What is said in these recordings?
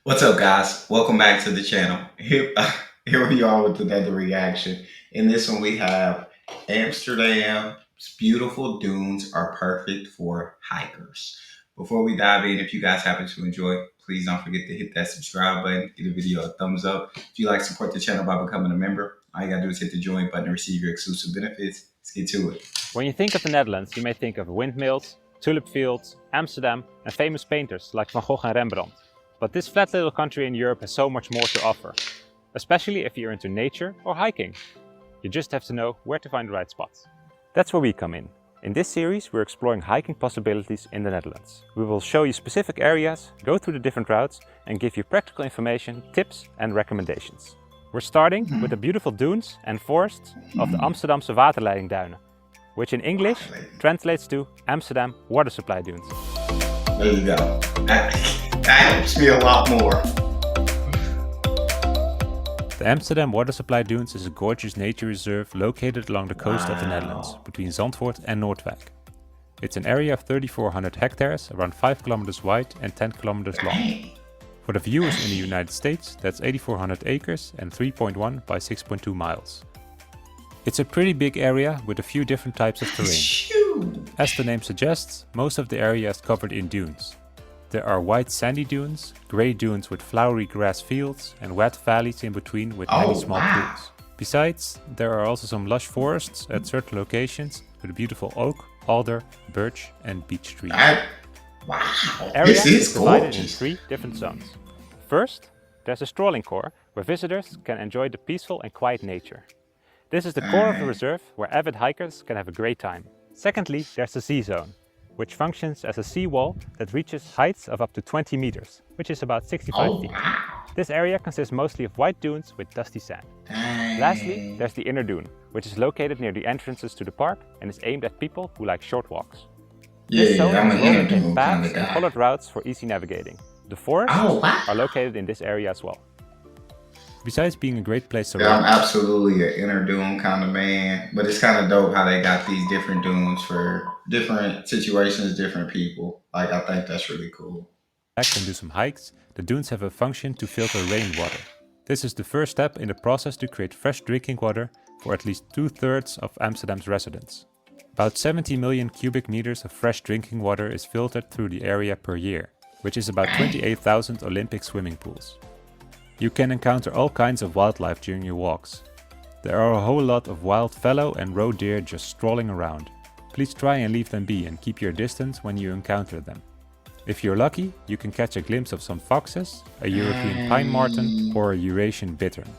What's up, guys? Welcome back to the channel. Here we are with another reaction. In this one, we have Amsterdam's beautiful dunes are perfect for hikers. Before we dive in, if you guys happen to enjoy, please don't forget to hit that subscribe button, give the video a thumbs up. If you like to support the channel by becoming a member, all you gotta do is hit the join button to receive your exclusive benefits. Let's get to it. When you think of the Netherlands, you may think of windmills, tulip fields, Amsterdam, and famous painters like Van Gogh and Rembrandt. But this flat little country in Europe has so much more to offer, especially if you're into nature or hiking. You just have to know where to find the right spots. That's where we come in. In this series, we're exploring hiking possibilities in the Netherlands. We will show you specific areas, go through the different routes, and give you practical information, tips, and recommendations. We're starting with the beautiful dunes and forests of the Amsterdamse waterleidingduinen, which in English translates to Amsterdam water supply dunes. There you go. That helps me a lot more. The Amsterdam water supply dunes is a gorgeous nature reserve located along the coast of the Netherlands, between Zandvoort and Noordwijk. It's an area of 3,400 hectares, around 5 kilometers wide and 10 kilometers long. For the viewers in the United States, that's 8,400 acres and 3.1 by 6.2 miles. It's a pretty big area with a few different types of terrain. As the name suggests, most of the area is covered in dunes. There are white sandy dunes, grey dunes with flowery grass fields, and wet valleys in between with many small pools. Besides, there are also some lush forests at certain locations with beautiful oak, alder, birch, and beech trees. Wow, The area this is is divided in gorgeous. 3 different zones. First, there's a strolling core, where visitors can enjoy the peaceful and quiet nature. This is the core of the reserve, where avid hikers can have a great time. Secondly, there's the sea zone, which functions as a seawall that reaches heights of up to 20 meters, which is about 65 feet. This area consists mostly of white dunes with dusty sand. Lastly, there's the inner dune, which is located near the entrances to the park and is aimed at people who like short walks. This zone I'm has an inner well-maintained dune kind paths of and guy. colored routes for easy navigating. The forests are located in this area as well. Besides being a great place to Yeah, I'm run, absolutely an inner dune kind of man, but it's kind of dope how they got these different dunes for different situations, different people. Like, I think that's really cool. back and do some hikes, the dunes have a function to filter rainwater. This is the first step in the process to create fresh drinking water for at least 2/3 of Amsterdam's residents. About 70 million cubic meters of fresh drinking water is filtered through the area per year, which is about 28,000 Olympic swimming pools. You can encounter all kinds of wildlife during your walks. There are a whole lot of wild fallow and roe deer just strolling around. Please try and leave them be and keep your distance when you encounter them. If you're lucky, you can catch a glimpse of some foxes, a European pine marten, or a Eurasian bittern.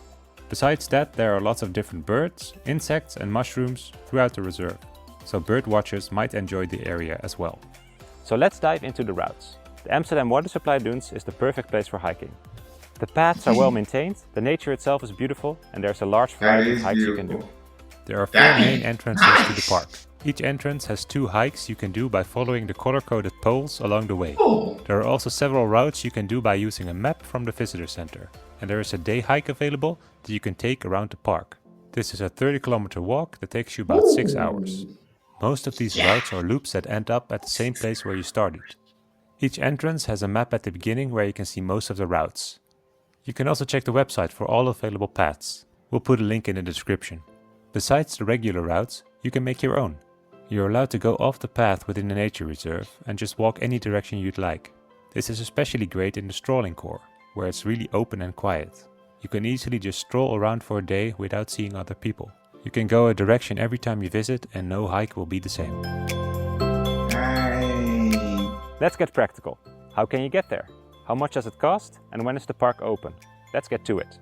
Besides that, there are lots of different birds, insects and mushrooms throughout the reserve, so bird watchers might enjoy the area as well. So let's dive into the routes. The Amsterdam water supply dunes is the perfect place for hiking. The paths are well maintained, the nature itself is beautiful, and there's a large variety of hikes you can do. There are 4 main entrances to the park. Each entrance has 2 hikes you can do by following the color-coded poles along the way. There are also several routes you can do by using a map from the visitor center, and there is a day hike available that you can take around the park. This is a 30-kilometer walk that takes you about 6 hours. Most of these routes are loops that end up at the same place where you started. Each entrance has a map at the beginning where you can see most of the routes. You can also check the website for all available paths. We'll put a link in the description. Besides the regular routes, you can make your own. You're allowed to go off the path within the nature reserve and just walk any direction you'd like. This is especially great in the strolling core, where it's really open and quiet. You can easily just stroll around for a day without seeing other people. You can go a direction every time you visit and no hike will be the same. Let's get practical. How can you get there? How much does it cost? And when is the park open? Let's get to it.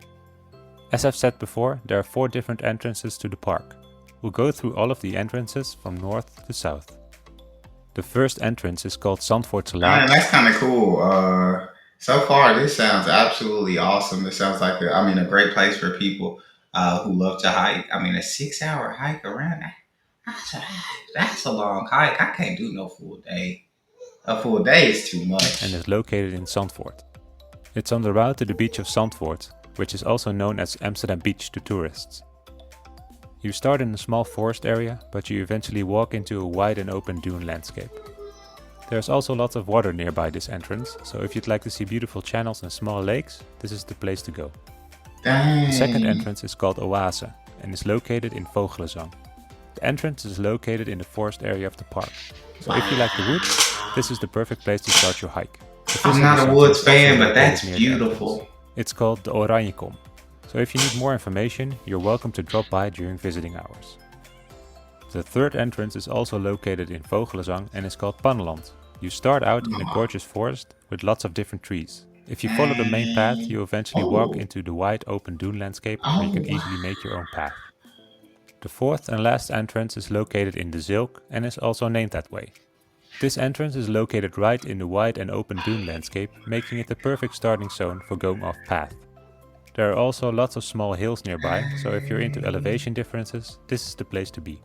As I've said before, there are 4 different entrances to the park. We'll go through all of the entrances from north to south. The first entrance is called Zandvoortselaan. That's kind of cool. So far, this sounds absolutely awesome. It sounds like a great place for people who love to hike. I mean, a 6-hour hike around that. That's a long hike. I can't do no full day. A full day is too much. And is located in Zandvoort. It's on the route to the beach of Zandvoort, which is also known as Amsterdam Beach to tourists. You start in a small forest area, but you eventually walk into a wide and open dune landscape. There's also lots of water nearby this entrance, so if you'd like to see beautiful channels and small lakes, this is the place to go. The second Dang. entrance is called Oase and is located in Vogelenzang. The entrance is located in the forest area of the park, so if you like the woods, this is the perfect place to start your hike. The I'm visitor not a center Woods is also fan, but located that's near the entrance. beautiful. It's called the Oranjekom, so if you need more information, you're welcome to drop by during visiting hours. The third entrance is also located in Vogelenzang and is called Pannenland. You start out in a gorgeous forest with lots of different trees. If you follow the main path, you eventually walk into the wide open dune landscape where you can easily make your own path. The fourth and last entrance is located in the Zilk and is also named that way. This entrance is located right in the wide and open dune landscape, making it the perfect starting zone for going off path. There are also lots of small hills nearby, so if you're into elevation differences, this is the place to be.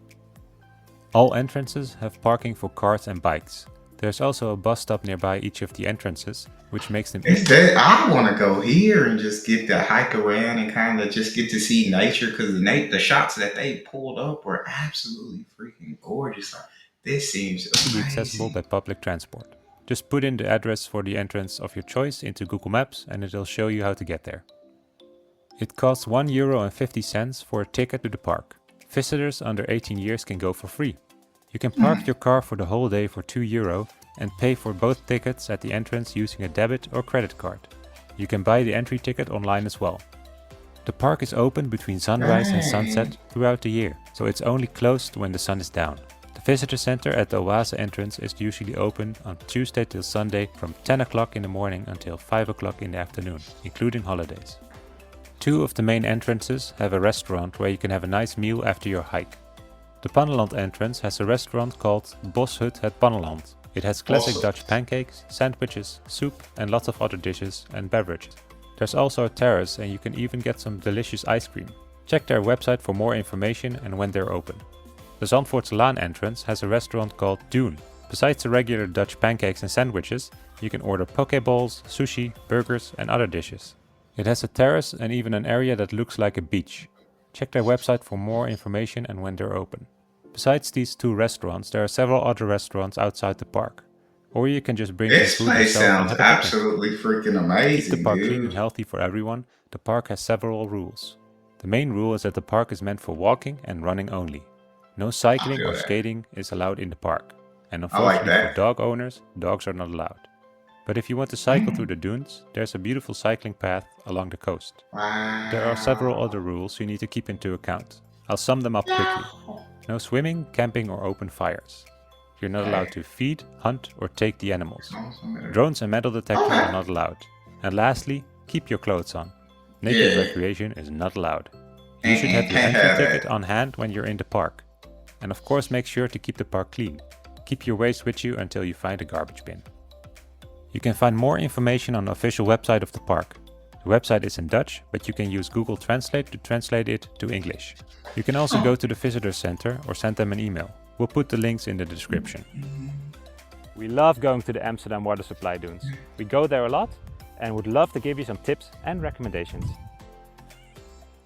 All entrances have parking for cars and bikes. There's also a bus stop nearby each of the entrances, which makes them It's easy. that I want to go here and just get to hike around and kind of just get to see nature because the shots that they pulled up were absolutely freaking gorgeous. Like, this seems Easily accessible by amazing. public transport. Just put in the address for the entrance of your choice into Google Maps and it'll show you how to get there. It costs €1.50 for a ticket to the park. Visitors under 18 years can go for free. You can park your car for the whole day for €2 and pay for both tickets at the entrance using a debit or credit card. You can buy the entry ticket online as well. The park is open between sunrise and sunset throughout the year, so it's only closed when the sun is down. The visitor center at the Oase entrance is usually open on Tuesday till Sunday from 10 o'clock in the morning until 5 o'clock in the afternoon, including holidays. Two of the main entrances have a restaurant where you can have a nice meal after your hike. The Pannenland entrance has a restaurant called Boshut het Pannenland. It has classic Also, Dutch pancakes, sandwiches, soup and lots of other dishes and beverages. There's also a terrace and you can even get some delicious ice cream. Check their website for more information and when they're open. The Zandvoortslaan entrance has a restaurant called Dune. Besides the regular Dutch pancakes and sandwiches, you can order pokeballs, sushi, burgers and other dishes. It has a terrace and even an area that looks like a beach. Check their website for more information and when they're open. Besides these two restaurants, there are several other restaurants outside the park. Or you can just bring some this food place yourself and sounds have a picnic. absolutely freaking To keep the amazing, park clean and dude. healthy for everyone, the park has several rules. The main rule is that the park is meant for walking and running only. No I cycling feel or that. skating is allowed in the park. And I like unfortunately for that. dog owners, dogs are not allowed. But if you want to cycle through the dunes, there's a beautiful cycling path along the coast. There are several Wow. other rules you need to keep into account. I'll sum them up quickly. No swimming, camping or open fires. You're not allowed to feed, hunt or take the animals. Drones and metal detectors are not allowed. And lastly, keep your clothes on. Naked Yeah. recreation is not allowed. You should have your Can't entry have ticket that. on hand when you're in the park. And of course make sure to keep the park clean. Keep your waste with you until you find a garbage bin. You can find more information on the official website of the park. The website is in Dutch, but you can use Google Translate to translate it to English. You can also go to the visitor center or send them an email. We'll put the links in the description. We love going to the Amsterdam water supply dunes. We go there a lot and would love to give you some tips and recommendations.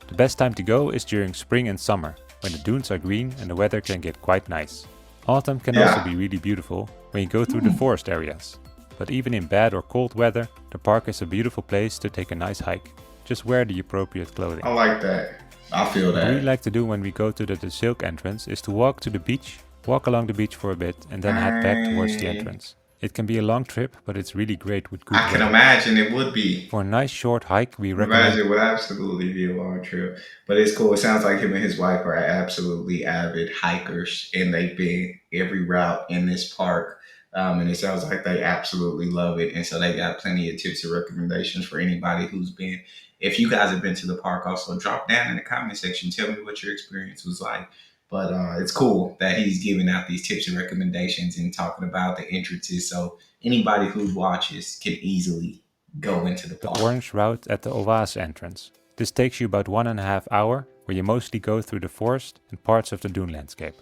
The best time to go is during spring and summer, when the dunes are green and the weather can get quite nice. Autumn can also Yeah. be really beautiful when you go through the forest areas. But even in bad or cold weather, the park is a beautiful place to take a nice hike. Just wear the appropriate clothing. I like that. I feel What we that. like to do when we go to the Silk entrance is to walk to the beach, walk along the beach for a bit and then head back towards the entrance. It can be a long trip, but it's really great with good I can weather. imagine it would be. For a nice short hike, we recommend Imagine it would absolutely be a long trip. But it's cool. It sounds like him and his wife are absolutely avid hikers and they've been every route in this park. And it sounds like they absolutely love it. And so they got plenty of tips and recommendations for anybody who's been. If you guys have been to the park, also drop down in the comment section. Tell me what your experience was like. But it's cool that he's giving out these tips and recommendations and talking about the entrances. So anybody who watches can easily go into the the park. orange route at the Oase entrance. This takes you about 1.5 hours, where you mostly go through the forest and parts of the dune landscape.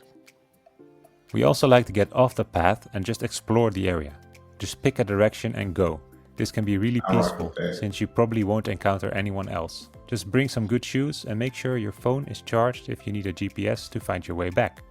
We also like to get off the path and just explore the area. Just pick a direction and go. This can be really I rock peaceful, with that. since you probably won't encounter anyone else. Just bring some good shoes and make sure your phone is charged if you need a GPS to find your way back.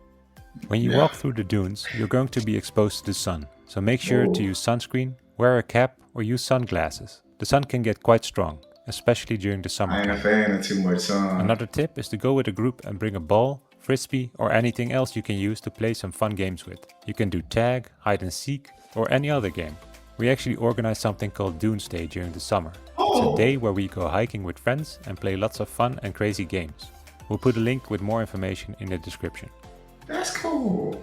When you Yeah. walk through the dunes, you're going to be exposed to the sun. So make sure to Oh, use sunscreen, wear a cap, or use sunglasses. The sun can get quite strong, especially during the I ain't a summertime. fan of too much sun. Another tip is to go with a group and bring a ball, frisbee, or anything else you can use to play some fun games with. You can do tag, hide and seek, or any other game. We actually organize something called Dunes Day during the summer. It's a day Oh, where we go hiking with friends and play lots of fun and crazy games. We'll put a link with more information in the description. that's cool.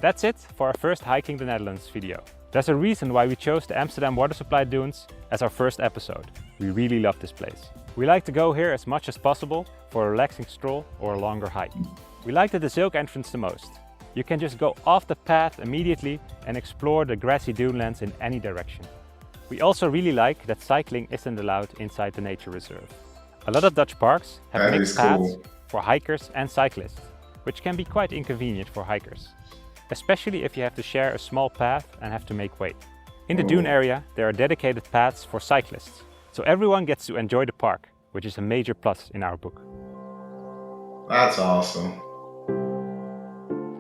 That's it for our first Hiking the Netherlands video. There's a reason why we chose the Amsterdam water supply dunes as our first episode. We really love this place. We like to go here as much as possible for a relaxing stroll or a longer hike. We like the Zilk entrance the most. You can just go off the path immediately and explore the grassy dunelands in any direction. We also really like that cycling isn't allowed inside the nature reserve. A lot of Dutch parks have That mixed is paths cool. for hikers and cyclists, which can be quite inconvenient for hikers, especially if you have to share a small path and have to make way. In the dune Oh, area, there are dedicated paths for cyclists, so everyone gets to enjoy the park, which is a major plus in our book. that's awesome.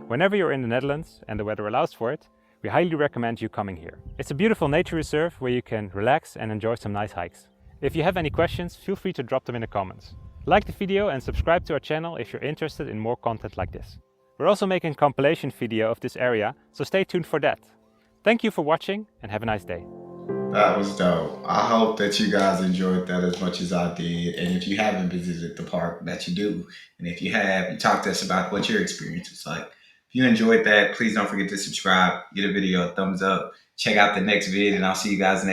Whenever you're in the Netherlands and the weather allows for it, we highly recommend you coming here. It's a beautiful nature reserve where you can relax and enjoy some nice hikes. If you have any questions, feel free to drop them in the comments. Like the video and subscribe to our channel if you're interested in more content like this. We're also making a compilation video of this area, so stay tuned for that. Thank you for watching and have a nice day. That was dope. I hope that you guys enjoyed that as much as I did. And if you haven't visited the park, that you do. And if you have, you talk to us about what your experience was like. If you enjoyed that, please don't forget to subscribe, give the video a thumbs up, check out the next vid, and I'll see you guys next.